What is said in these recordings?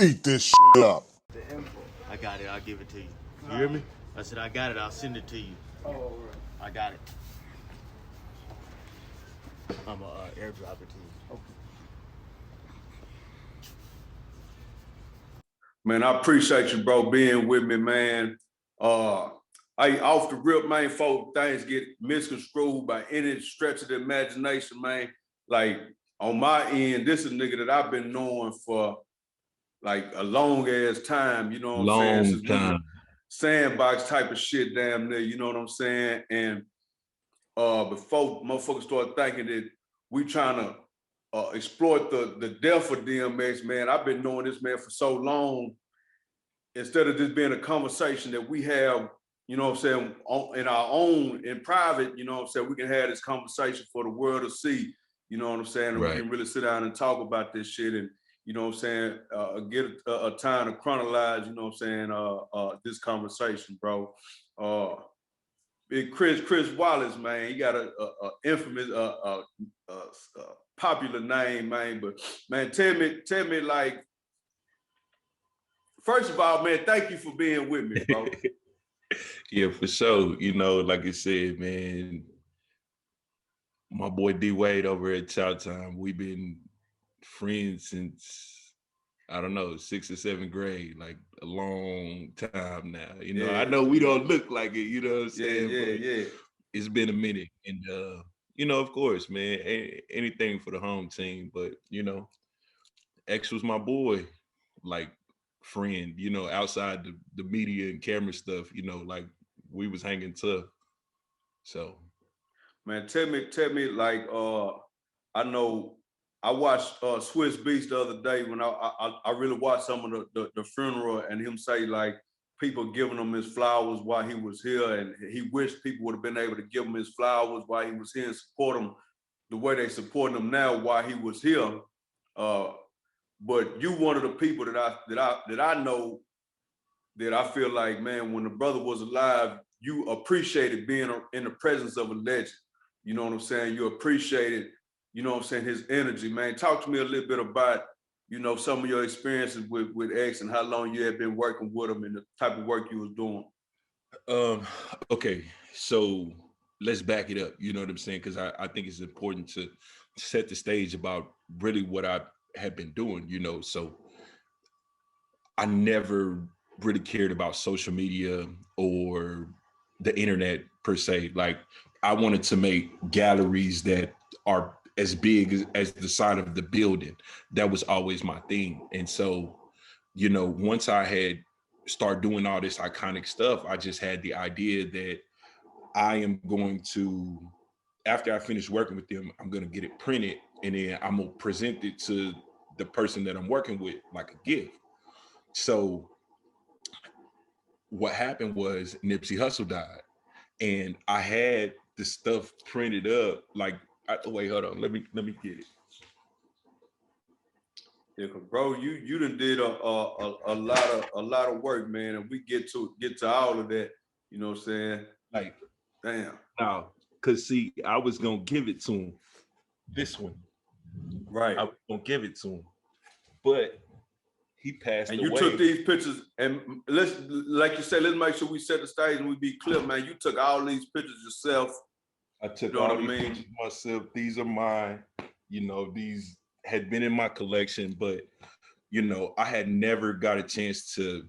Eat this shit up. The info. I got it. I'll give it to you. You hear me? I said I got it. I'll send it to you. Oh, right. I got it. I'm gonna airdrop it to you. Man, I appreciate you, bro, being with me, man. I off the rip, man, folk things get misconstrued by any stretch of the imagination, man. Like on my end, this is a nigga that I've been knowing for like a long ass time, you know what I'm saying? Long Since we were time. sandbox type of shit damn near, you know what I'm saying? And before motherfuckers start thinking that we trying to exploit the death of DMX, man, I've been knowing this man for so long. Instead of this being a conversation that we have, you know what I'm saying, in our own, in private, you know what I'm saying, we can have this conversation for the world to see, you know what I'm saying, and Right. we can really sit down and talk about this shit and, you know what I'm saying, get a time to chronologize, you know what I'm saying, this conversation, bro. Big Chris Wallace, man, he got a infamous, popular name, man, but man, tell me like, first of all, man, thank you for being with me, bro. Yeah, for sure. You know, like I said, man, my boy D Wade over at Chow Time, we've been friends since, I don't know, 6th or 7th grade, like a long time now. You know, I know we don't look like it, you know what I'm saying? Yeah. It's been a minute. And, you know, of course, man, anything for the home team. But, you know, X was my boy, like friend, you know, outside the media and camera stuff, you know, like we was hanging tough. So Man, tell me, like, I know I watched Swiss Beats the other day when I really watched some of the funeral and him say like people giving him his flowers while he was here, and he wished people would have been able to give him his flowers while he was here and support him the way they support him now while he was here. Uh, but you one of the people that I know that I feel like, man, when the brother was alive, you appreciated being in the presence of a legend. You know what I'm saying? You appreciated, you know what I'm saying, his energy, man. Talk to me a little bit about, you know, some of your experiences with X and how long you had been working with him and the type of work you was doing. okay, so let's back it up. You know what I'm saying? Because I think it's important to set the stage about really what I have been doing, you know. So I never really cared about social media or the internet per se. Like I wanted to make galleries that are as big as the side of the building. That was always my thing. And so, you know, once I had started doing all this iconic stuff, I just had the idea that I am going to, after I finish working with them, I'm going to get it printed and then I'm going to present it to the person that I'm working with like a gift. So what happened was Nipsey Hussle died, and I had the stuff printed up. Like, wait, hold on, let me get it. Yeah, cause bro, you done did a lot of work, man, and we get to all of that. You know what I'm saying? Like, Damn. now, cause see, I was gonna give it to him. This one, Right. I was gonna give it to him, but he passed And you away. took these pictures, and let's, like you said, let's make sure we set the stage and we be clear, man. You took all these pictures yourself. I took You know all what I these mean? pictures myself. These are mine. You know, these had been in my collection, but you know, I had never got a chance to.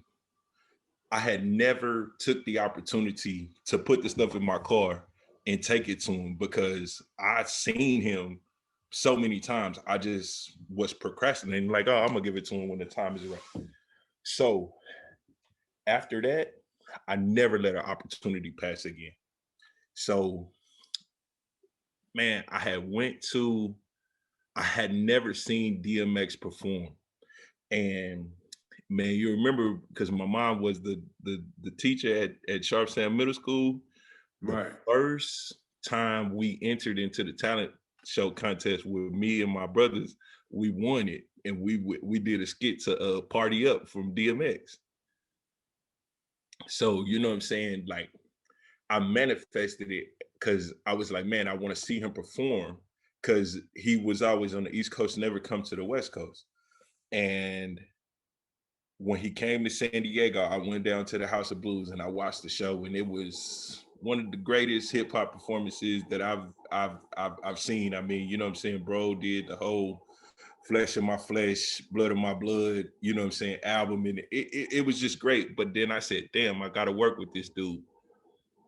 I had never took the opportunity to put the stuff in my car and take it to him because I'd seen him so many times. I just was procrastinating, like, oh, I'm gonna give it to him when the time is right. So after that, I never let an opportunity pass again. So, man, I had never seen DMX perform. And man, you remember because my mom was the teacher at Sharpstown Middle School. The Right. first time we entered into the talent show contest with me and my brothers, we won it, and we did a skit to Party Up from DMX. So you know what I'm saying? Like I manifested it because I was like, man, I want to see him perform because he was always on the East Coast, never come to the West Coast, and when he came to San Diego, I went down to the House of Blues and I watched the show, and it was one of the greatest hip hop performances that I've seen. I mean, you know what I'm saying? Bro did the whole Flesh of My Flesh, Blood of My Blood, you know what I'm saying, album, and it was just great. But then I said, damn, I got to work with this dude.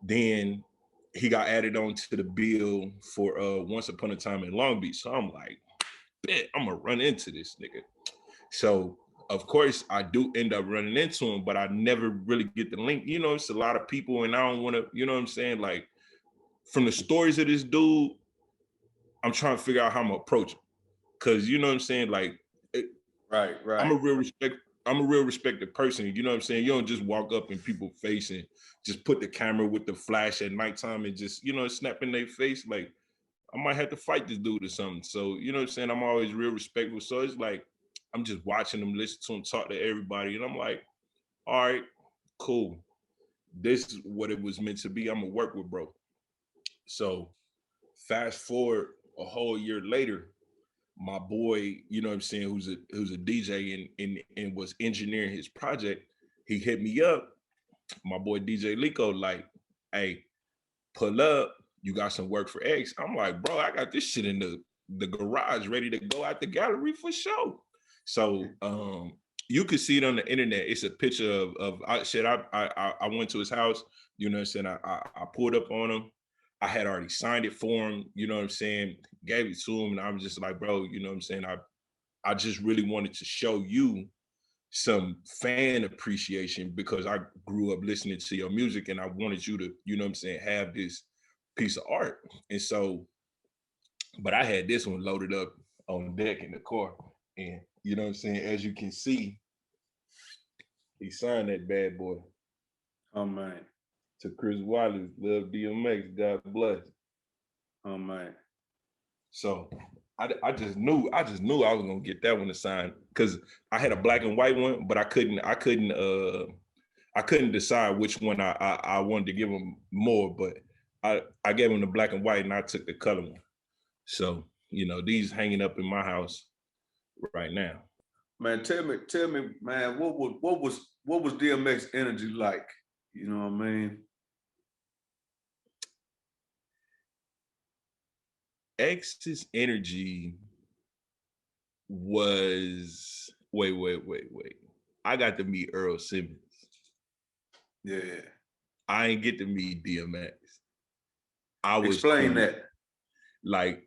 Then he got added on to the bill for Once Upon a Time in Long Beach. So I'm like, bet I'm gonna run into this nigga. So of course I do end up running into him, but I never really get the link. You know, it's a lot of people, and I don't want to, you know what I'm saying? Like, from the stories of this dude, I'm trying to figure out how I'm gonna approach him. Cause you know what I'm saying? Like, Right. I'm a real respected person. You know what I'm saying? You don't just walk up in people's face and just put the camera with the flash at nighttime and just, you know, snap in their face. Like, I might have to fight this dude or something. So, you know what I'm saying? I'm always real respectful. So it's like, I'm just watching him, listen to him, talk to everybody. And I'm like, all right, cool. This is what it was meant to be. I'm gonna work with bro. So fast forward a whole year later, my boy, you know what I'm saying, who's a DJ and was engineering his project, he hit me up, my boy DJ Liko, like, hey, pull up, you got some work for X. I'm like, bro, I got this shit in the garage ready to go out the gallery for sure. So you could see it on the internet. It's a picture of I went to his house, you know what I'm saying? I pulled up on him. I had already signed it for him, you know what I'm saying? Gave it to him, and I was just like, bro, you know what I'm saying? I just really wanted to show you some fan appreciation because I grew up listening to your music, and I wanted you to, you know what I'm saying, have this piece of art. And so, but I had this one loaded up on deck in the car, and you know what I'm saying, as you can see, he signed that bad boy. Oh man. To Chris Wallace, love DMX, God bless. Oh man. So I just knew I was gonna get that one to sign, because I had a black and white one, but I couldn't decide which one I wanted to give him more, but I gave him the black and white and I took the color one. So, you know, these hanging up in my house right now. Man, tell me, man, what was DMX Energy like? You know what I mean? X's energy was wait. I got to meet Earl Simmons. Yeah. I ain't get to meet DMX. I was Explain that. Like,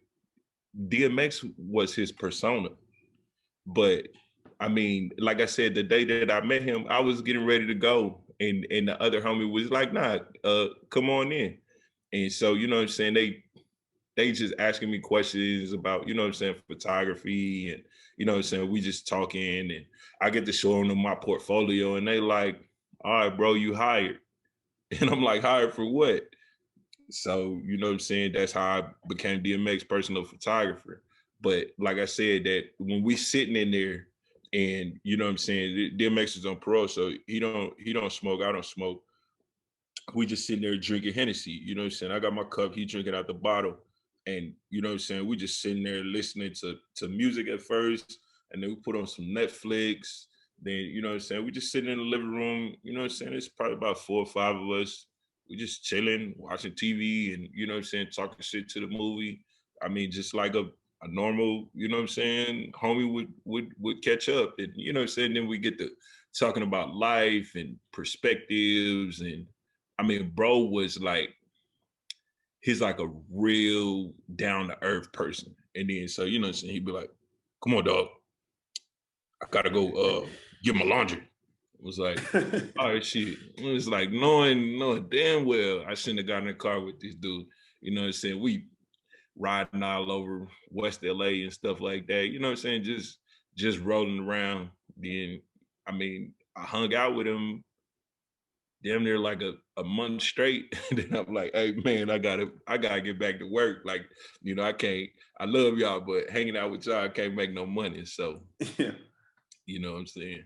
DMX was his persona. But I mean, like I said, the day that I met him, I was getting ready to go. And the other homie was like, nah, come on in. And so, you know what I'm saying? They just asking me questions about, you know what I'm saying, photography, and, you know what I'm saying, we just talking, and I get to show them my portfolio, and they like, all right, bro, you hired. And I'm like, hired for what? So, you know what I'm saying, that's how I became DMX personal photographer. But like I said, that when we sitting in there, and you know what I'm saying, DMX is on parole, so he don't smoke, I don't smoke. We just sitting there drinking Hennessy, you know what I'm saying? I got my cup, he drinking out the bottle. And you know what I'm saying, we just sitting there listening to music at first, and then we put on some Netflix. Then, you know what I'm saying, we just sitting in the living room, you know what I'm saying, it's probably about 4 or 5 of us. We just chilling, watching TV, and you know what I'm saying, talking shit to the movie. I mean, just like a normal, you know what I'm saying, homie would catch up. And you know what I'm saying, then we get to talking about life and perspectives. And I mean, bro was like, he's like a real down to earth person. And then, so, you know what I'm saying, he'd be like, come on, dog, I gotta go get my laundry. It was like, all right, shit. It was like knowing damn well I shouldn't have gotten in the car with this dude. You know what I'm saying? We riding all over West LA and stuff like that. You know what I'm saying? Just rolling around. Then, I mean, I hung out with him damn near like a month straight. And then I'm like, hey man, I gotta get back to work. Like, you know, I love y'all, but hanging out with y'all, I can't make no money. So Yeah. you know what I'm saying?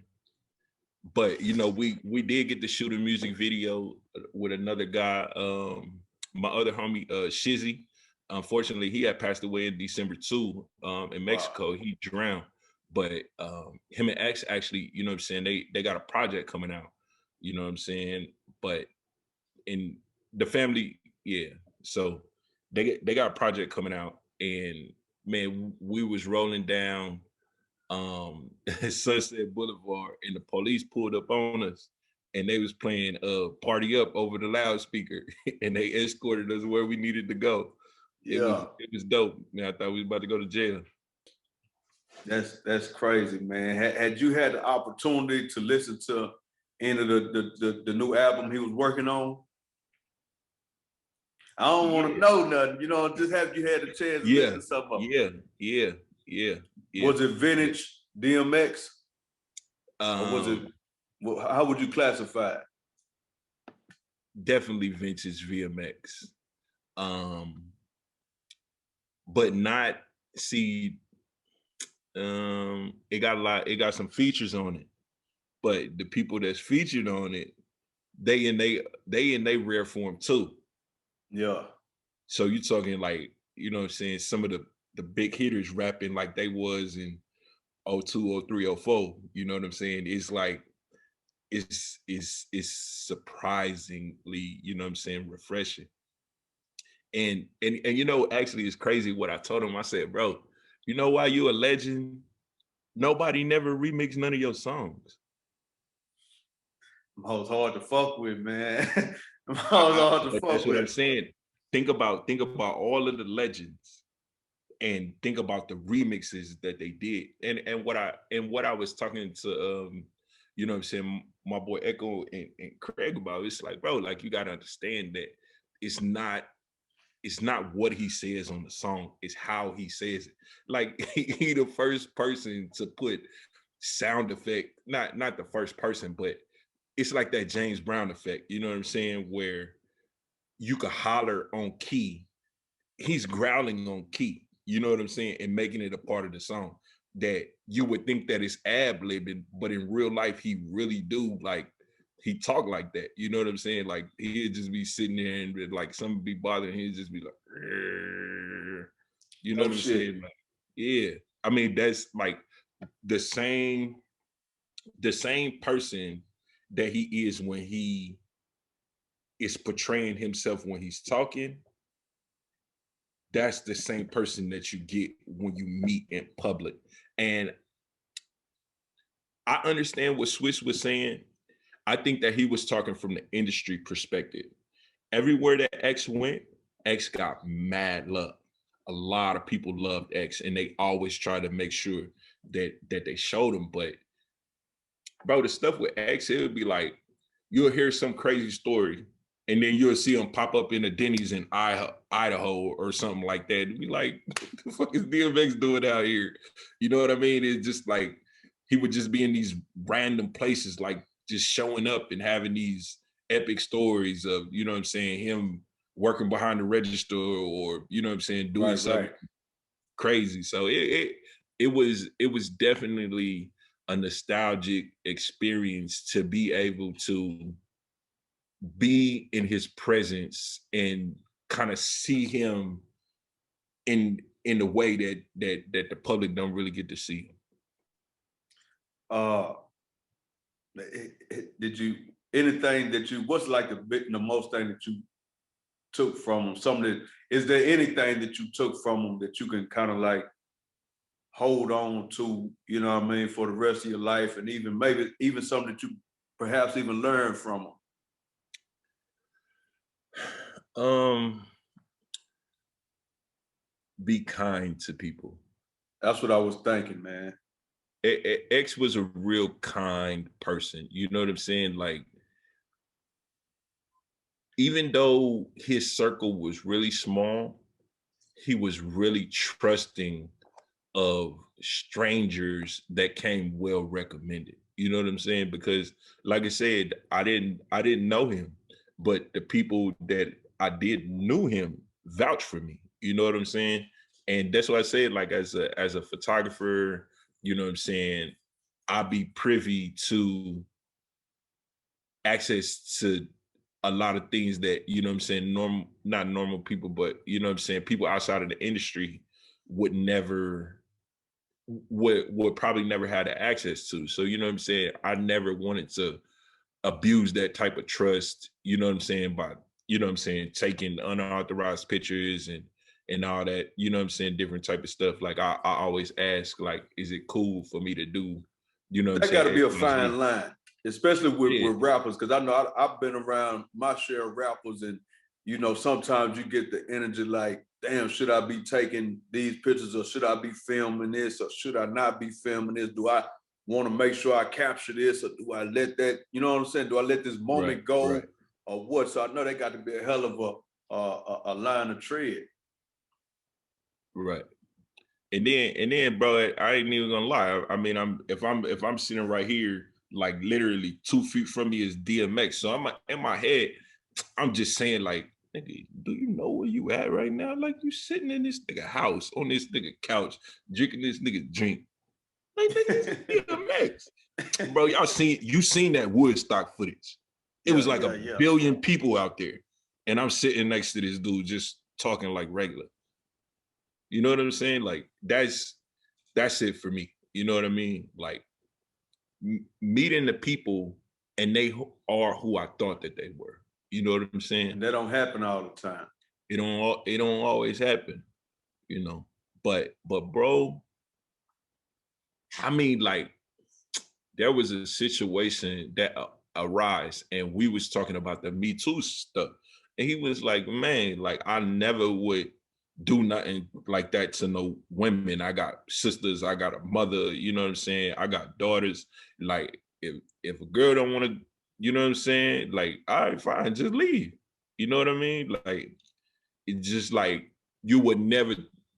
But you know, we did get to shoot a music video with another guy, my other homie, Shizzy. Unfortunately, he had passed away in December too, in Mexico. Wow. He drowned. But him and X actually, you know what I'm saying, they got a project coming out, you know what I'm saying? But in the family, yeah. So they got a project coming out, and man, we was rolling down Sunset Boulevard, and the police pulled up on us, and they was playing Party Up over the loudspeaker, and they escorted us where we needed to go. Yeah. It was dope. Man, I thought we was about to go to jail. That's crazy, man. Had you had the opportunity to listen to any of the new album he was working on? I don't want to know nothing, you know. Just have you had a chance to listen to some of them? Yeah. Was it vintage DMX, or was it? How would you classify it? Definitely vintage VMX, but not see. It got some features on it, but the people that's featured on it, they in they rare form too. Yeah. So you're talking like, you know what I'm saying, some of the big hitters rapping like they was in 02, 03, 04. You know what I'm saying? It's like it's surprisingly, you know what I'm saying, refreshing. And you know, actually it's crazy what I told him. I said, bro, you know why you a legend? Nobody never remixed none of your songs. It's hard to fuck with, man. Hard to fuck that's what with. I'm saying. Think about all of the legends, and think about the remixes that they did. And what I was talking to you know what I'm saying, my boy Echo and Craig about, it's like, bro, like you gotta understand that it's not what he says on the song, it's how he says it. Like he the first person to put sound effect, not the first person, but it's like that James Brown effect, you know what I'm saying, where you could holler on key. He's growling on key, you know what I'm saying, and making it a part of the song that you would think that it's ad-libbing, but in real life, he really do, like, he talk like that, you know what I'm saying? Like, he'd just be sitting there and like something be bothering him, he'd just be like, you know what I'm saying? Like, yeah. I mean, that's like the same person that he is when he is portraying himself when he's talking. That's the same person that you get when you meet in public. And I understand what Swiss was saying. I think that he was talking from the industry perspective. Everywhere that X went, X got mad love. A lot of people loved X, and they always try to make sure that they showed him. But bro, the stuff with X, it would be like, you'll hear some crazy story, and then you'll see him pop up in a Denny's in Idaho or something like that. It'd be like, what the fuck is DMX doing out here? You know what I mean? It's just like, he would just be in these random places, like just showing up and having these epic stories of, you know what I'm saying, him working behind the register, or, you know what I'm saying, doing something crazy. So it was definitely a nostalgic experience to be able to be in his presence and kind of see him in the way that the public don't really get to see him. Did you anything that you, what's like the most thing that you took from him? Something, is there anything that you took from him that you can kind of like hold on to, you know what I mean, for the rest of your life, and even maybe even something that you perhaps even learned from him? Be kind to people. That's what I was thinking, man. X was a real kind person. You know what I'm saying? Like, even though his circle was really small, he was really trusting of strangers that came well recommended. You know what I'm saying? Because like I said, I didn't know him, but the people that I did knew him vouched for me. You know what I'm saying? And that's why I said, like, as a photographer, you know what I'm saying, I'll be privy to access to a lot of things that, you know what I'm saying, not normal people, but, you know what I'm saying, people outside of the industry would never would probably never had the access to. So, you know what I'm saying? I never wanted to abuse that type of trust, you know what I'm saying, by, you know what I'm saying, taking unauthorized pictures and all that, you know what I'm saying, different type of stuff. Like I always ask, like, is it cool for me to do, you know what I'm That got saying? to be a XYZ? fine line, especially Yeah, with rappers, because I know I've been around my share of rappers, and you know sometimes you get the energy like, damn, should I be taking these pictures, or should I be filming this, or should I not be filming this? Do I want to make sure I capture this, or do I let that, you know what I'm saying? Do I let this right, moment go, right, or what? So I know they got to be a hell of a line of tread. right. And then, bro, I ain't even gonna lie. I mean, if I'm sitting right here, like literally 2 feet from me is DMX. So I'm in my head, I'm just saying, like, nigga, do you know where you at right now? Like, you sitting in this nigga house on this nigga couch, drinking this nigga drink. Like, nigga, it's DMX. Bro, you seen that Woodstock footage. It was like a billion people out there. And I'm sitting next to this dude just talking like regular. You know what I'm saying? Like, that's it for me. You know what I mean? Like, meeting the people and they are who I thought that they were. You know what I'm saying? And that don't happen all the time. It don't always happen, you know. But bro, I mean, like, there was a situation that arise, and we was talking about the Me Too stuff, and he was like, man, like, I never would do nothing like that to no women. I got sisters, I got a mother, you know what I'm saying? I got daughters. Like, if a girl don't want to, you know what I'm saying? Like, all right, fine, just leave. You know what I mean? Like, it's just like, you would never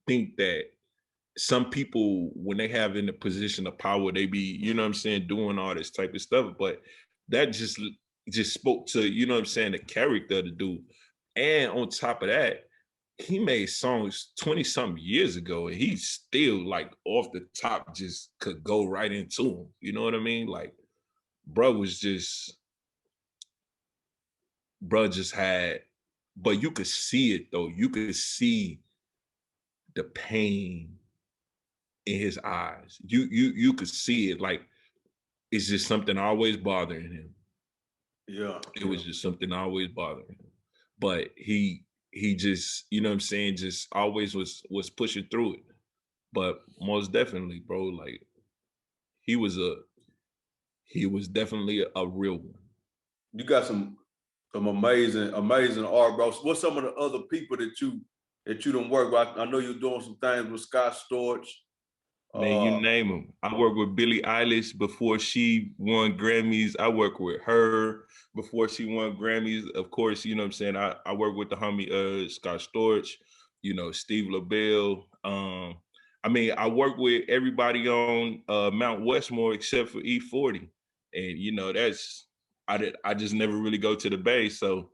think that some people, when they have in a position of power, they be, you know what I'm saying, doing all this type of stuff. But that just spoke to, you know what I'm saying, the character of the dude. And on top of that, he made songs 20 something years ago, and he's still, like, off the top, just could go right into them. You know what I mean? Like, bro just had, but you could see it though. You could see the pain in his eyes. You could see it. Like, it's just something always bothering him. Yeah. It was just something always bothering him. But he just, you know what I'm saying, just always was pushing through it. But most definitely, bro, like, he was definitely a real one. You got some amazing art, bro. What's some of the other people that you done work with? I know you're doing some things with Scott Storch. Man, you name them. I worked with Billie Eilish before she won Grammys. I worked with her before she won Grammys. Of course, you know what I'm saying? I worked with the homie Scott Storch, you know, Steve LaBelle. I mean, I worked with everybody on Mount Westmore except for E40. And, you know, I just never really go to the Bay. So,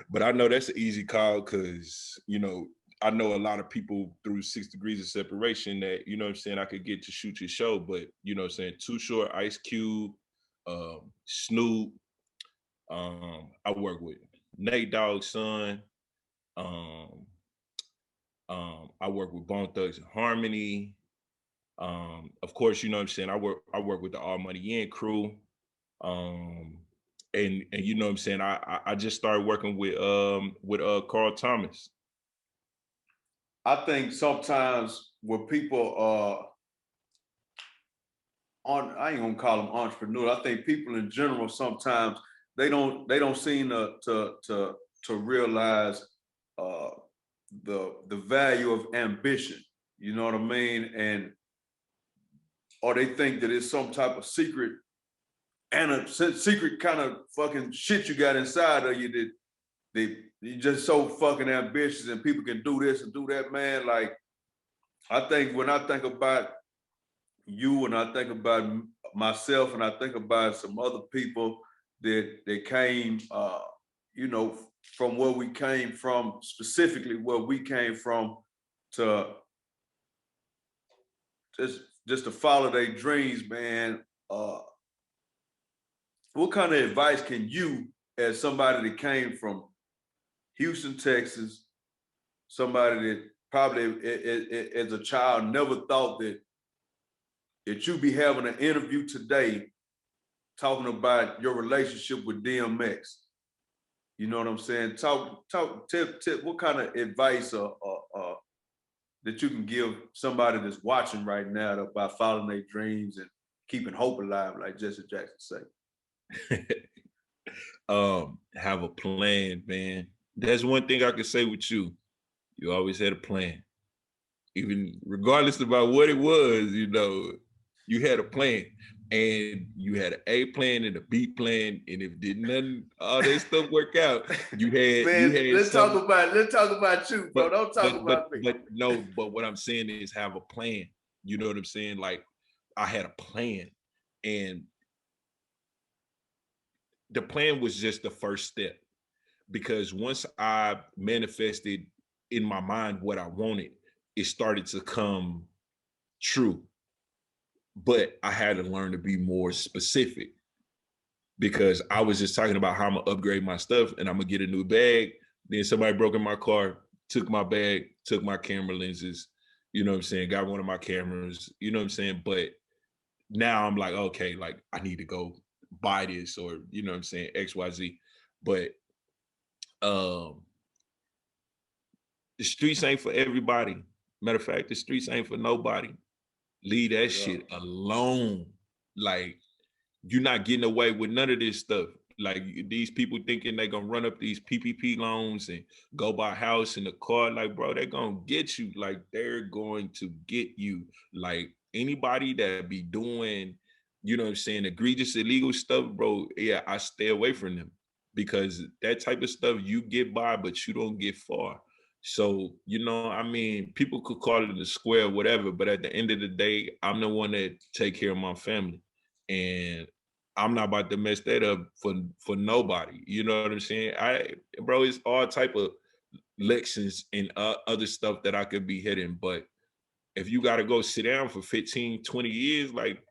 but I know that's an easy call because, you know, I know a lot of people through 6 Degrees of Separation that, you know what I'm saying, I could get to shoot your show. But, you know what I'm saying, Too Short, Ice Cube, Snoop. I work with Nate Dogg's son. I work with Bone Thugs and Harmony. Of course, you know what I'm saying, I work with the All Money In crew. And you know what I'm saying, I just started working with Carl Thomas. I think sometimes when people I ain't gonna call them entrepreneurs. I think people in general sometimes they don't seem to realize the value of ambition. You know what I mean? And or they think that it's some type of secret and a secret kind of fucking shit you got inside of you that you're just so fucking ambitious and people can do this and do that, man. Like, I think when I think about you and I think about myself and I think about some other people that came, you know, from where we came from, specifically where we came from, to just to follow their dreams, man. What kind of advice can you, as somebody that came from Houston, Texas, somebody that probably as a child never thought that that you be having an interview today talking about your relationship with DMX. You know what I'm saying? Tip, what kind of advice that you can give somebody that's watching right now about following their dreams and keeping hope alive, like Jesse Jackson say? Have a plan, man. That's one thing I can say with you. You always had a plan. Even regardless about what it was, you know, you had a plan. And you had an A plan and a B plan, and if all that stuff work out, you had. Man, you had. Let's talk about you, bro. Don't talk about me. But what I'm saying is have a plan. You know what I'm saying? Like I had a plan, and the plan was just the first step. Because once I manifested in my mind what I wanted, it started to come true. But I had to learn to be more specific, because I was just talking about how I'm gonna upgrade my stuff and I'm gonna get a new bag. Then somebody broke in my car, took my bag, took my camera lenses, you know what I'm saying, got one of my cameras, you know what I'm saying? But now I'm like, okay, like I need to go buy this, or you know what I'm saying, XYZ. But the streets ain't for everybody. Matter of fact, the streets ain't for nobody. Leave that shit alone. Like, you're not getting away with none of this stuff. Like, these people thinking they gonna run up these PPP loans and go buy a house and a car. Like, bro, they're gonna get you. Like, they're going to get you. Like, anybody that be doing, you know what I'm saying, egregious, illegal stuff, bro, yeah, I stay away from them. Because that type of stuff, you get by, but you don't get far. So, you know, I mean, people could call it a square, whatever, but at the end of the day, I'm the one that take care of my family. And I'm not about to mess that up for nobody. You know what I'm saying? Bro, it's all type of lections and other stuff that I could be hitting. But if you got to go sit down for 15, 20 years, like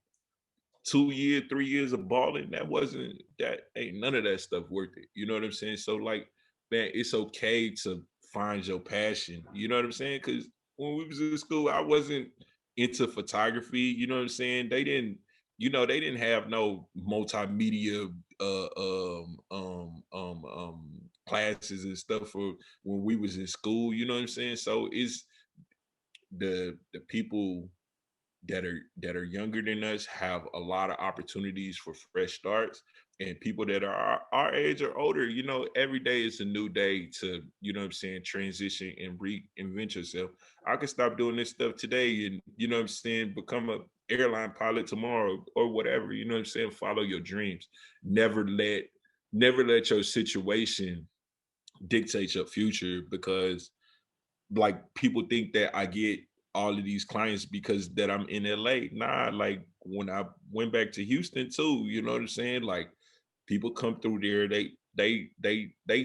2 years, 3 years of balling, that ain't none of that stuff worth it. You know what I'm saying? So like, man, it's okay to find your passion. You know what I'm saying? Because when we was in school, I wasn't into photography. You know what I'm saying? They didn't have no multimedia classes and stuff for when we was in school. You know what I'm saying? So it's the people that are younger than us have a lot of opportunities for fresh starts, and people that are our age or older, you know, every day is a new day to, you know what I'm saying, transition and reinvent yourself. I can stop doing this stuff today and, you know what I'm saying, become a airline pilot tomorrow or whatever, you know what I'm saying, follow your dreams. Never let your situation dictate your future, because like people think that I get all of these clients because that I'm in LA. Nah, like when I went back to Houston too, you know what I'm saying? Like people come through there, they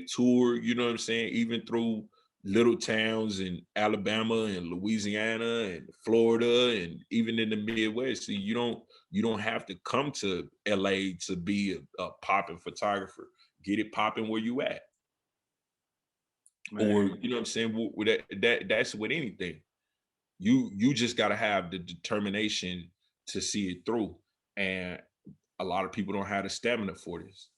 tour, you know what I'm saying, even through little towns in Alabama and Louisiana and Florida and even in the Midwest. See, you don't have to come to LA to be a popping photographer. Get it popping where you at. Man. Or you know what I'm saying, that's with anything. You just got to have the determination to see it through, and a lot of people don't have the stamina for this.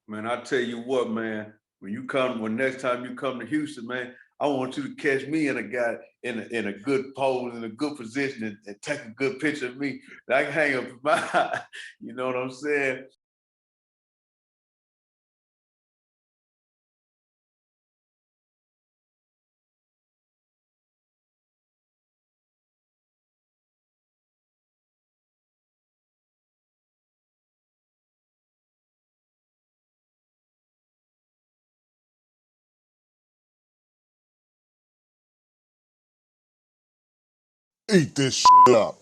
Man, I tell you what, man, when next time you come to Houston, man, I want you to catch me and a guy in a good pose, in a good position, and take a good picture of me that I can hang up my, you know what I'm saying? Eat this shit up.